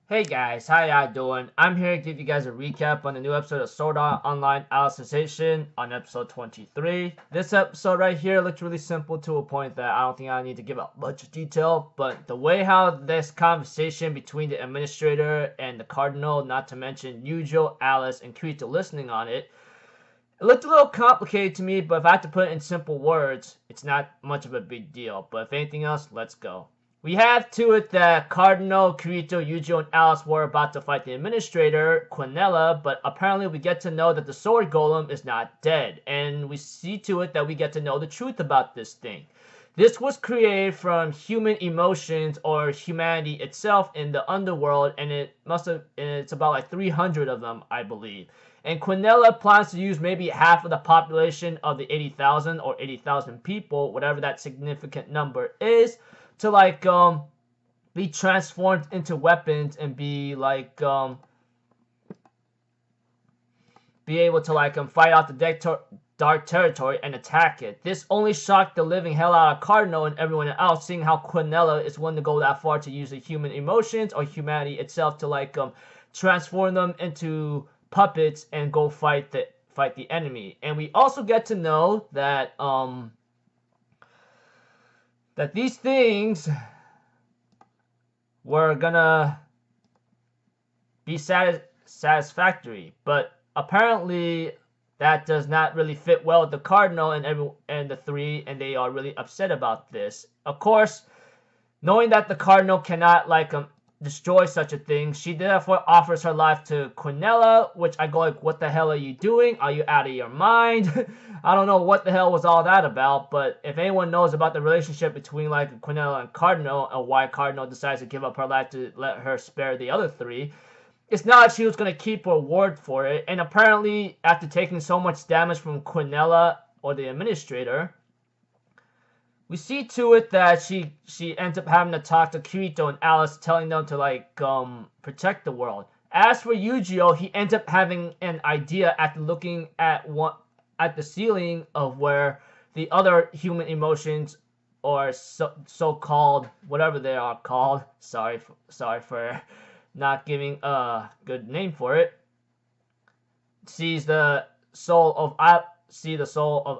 Hey guys, how y'all doing? I'm here to give you guys a recap on the new episode of Sword Art Online Alicization on episode 23. This episode right here looks really simple to a point that I don't think I need to give out much detail, but the way how this conversation between the administrator and the cardinal, not to mention Yujo, Alice, and Kirito listening on it, it looked a little complicated to me, but if I had to put it in simple words, it's not much of a big deal. But if anything else, let's go. We have to it that Cardinal, Kirito, Yujo, and Alice were about to fight the Administrator, Quinella, but apparently we get to know that the Sword Golem is not dead, and we see to it that we get to know the truth about this thing. This was created from human emotions or humanity itself in the underworld, and it's about like 300 of them, I believe. And Quinella plans to use maybe half of the population of the 80,000 or 80,000 people, whatever that significant number is, to be transformed into weapons and be able to fight out the dark territory and attack it. This only shocked the living hell out of Cardinal and everyone else, seeing how Quinella is willing to go that far to use the human emotions or humanity itself to transform them into puppets and go fight the enemy. And we also get to know that that these things were gonna be satisfactory, but apparently that does not really fit well with the cardinal and the three, and they are really upset about this. Of course, knowing that the cardinal cannot destroy such a thing, she therefore offers her life to Quinella, which I go like, what the hell are you doing? Are you out of your mind? I don't know what the hell was all that about, but if anyone knows about the relationship between Quinella and Cardinal, and why Cardinal decides to give up her life to let her spare the other three, it's not like she was going to keep a reward for it. And apparently, after taking so much damage from Quinella or the administrator, we see to it that she ends up having to talk to Kirito and Alice, telling them to protect the world. As for Yujiro, he ends up having an idea after looking at the ceiling of where the other human emotions, or so-called whatever they are called. Sorry for not giving a good name for it. Sees the soul of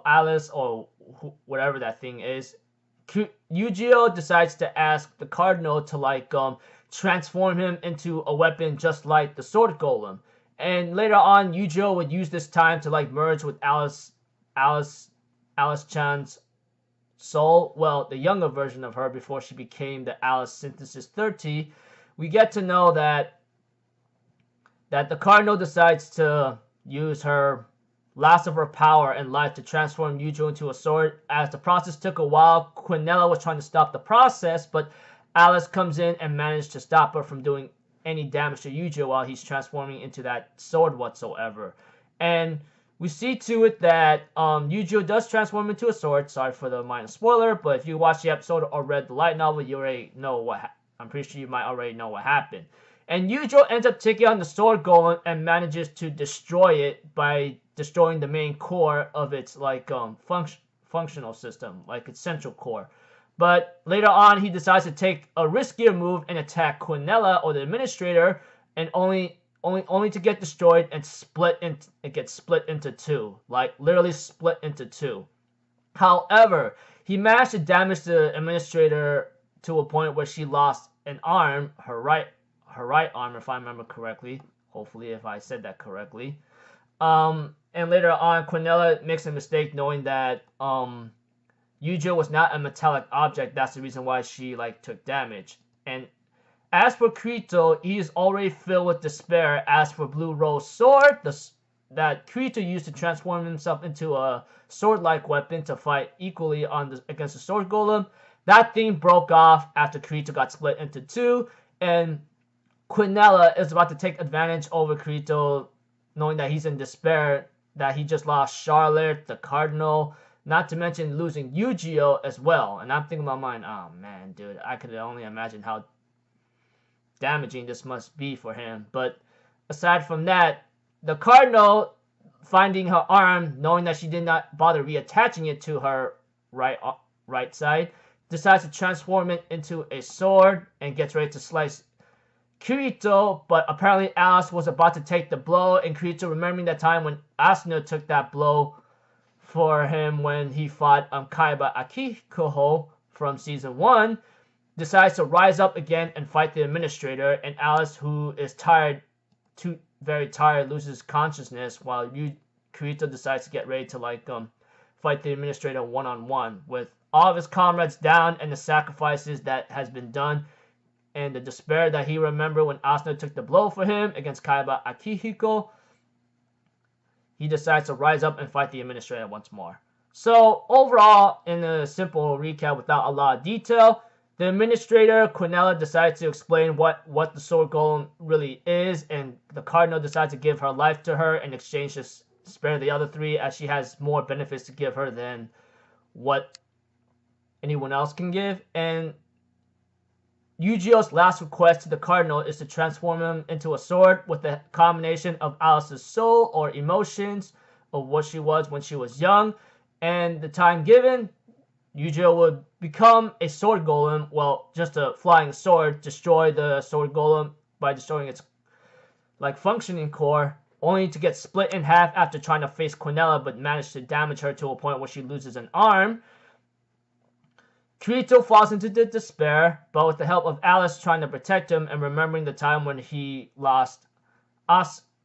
Alice, or whatever that thing is. Yujiro decides to ask the cardinal to transform him into a weapon just like the sword golem. And later on, Yujiro would use this time to merge with Alice Chan's soul. Well, the younger version of her before she became the Alice Synthesis 30. We get to know that the cardinal decides to use her last of her power and life to transform Yujiro into a sword. As the process took a while, Quinella was trying to stop the process, but Alice comes in and managed to stop her from doing any damage to Yujiro while he's transforming into that sword whatsoever. And we see to it that Yujiro does transform into a sword. Sorry for the minor spoiler, but if you watched the episode or read the light novel, you already know I'm pretty sure you might already know what happened. And Yujiro ends up taking on the sword golem and manages to destroy it by destroying the main core of its functional system, like its central core. But later on, he decides to take a riskier move and attack Quinella or the administrator, and only to get destroyed and get split into two, literally split into two. However, he managed to damage the administrator to a point where she lost an arm, her right arm, if I remember correctly. Hopefully, if I said that correctly. And later on, Quinella makes a mistake knowing that Yujiro was not a metallic object. That's the reason why she took damage. And as for Kirito, he is already filled with despair. As for Blue Rose Sword, that Kirito used to transform himself into a sword-like weapon to fight equally against the sword golem, that thing broke off after Kirito got split into two, and Quinella is about to take advantage over Kirito, knowing that he's in despair, that he just lost Charlotte, the Cardinal, not to mention losing Yujiro as well. And I'm thinking about mine, oh man, dude, I could only imagine how damaging this must be for him. But aside from that, the Cardinal, finding her arm, knowing that she did not bother reattaching it to her right side, decides to transform it into a sword and gets ready to slice Kirito, but apparently Alice was about to take the blow, and Kirito, remembering that time when Asuna took that blow for him when he fought Kaiba Akihiko from season 1, decides to rise up again and fight the administrator, and Alice, who is very tired, loses consciousness, while Kirito decides to get ready to fight the administrator one-on-one with all of his comrades down, and the sacrifices that has been done and the despair that he remembered when Asuna took the blow for him against Kaiba Akihiko. He decides to rise up and fight the administrator once more. So overall, in a simple recap without a lot of detail, the administrator, Quinella, decides to explain what the Sword Golem really is, and the Cardinal decides to give her life to her in exchange to spare the other 3, as she has more benefits to give her than what anyone else can give. And Yu-Gi-Oh's last request to the Cardinal is to transform him into a sword with a combination of Alice's soul or emotions of what she was when she was young, and the time given, Yu-Gi-Oh would become a sword golem, well, just a flying sword, destroy the sword golem by destroying its functioning core, only to get split in half after trying to face Quinella but manage to damage her to a point where she loses an arm. Kirito falls into despair, but with the help of Alice trying to protect him and remembering the time when he lost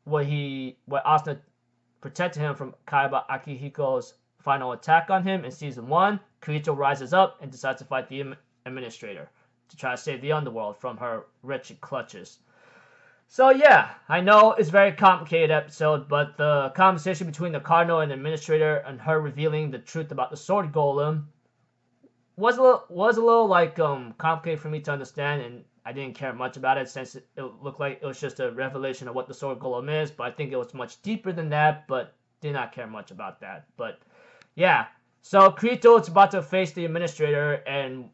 where Asuna protected him from Kaiba Akihiko's final attack on him in season 1, Kirito rises up and decides to fight the administrator to try to save the underworld from her wretched clutches. So yeah, I know it's a very complicated episode, but the conversation between the Cardinal and the administrator and her revealing the truth about the Sword Golem was a little complicated for me to understand, and I didn't care much about it since it looked like it was just a revelation of what the Sword Golem is, but I think it was much deeper than that, but did not care much about that. But yeah, so Kirito is about to face the administrator, and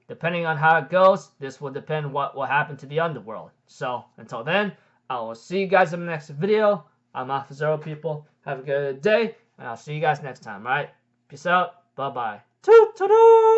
depending on how it goes, this will depend what will happen to the underworld. So until then, I will see you guys in the next video. I'm Zero people. Have a good day, and I'll see you guys next time, alright? Peace out. Bye-bye. Toot-toot-toot!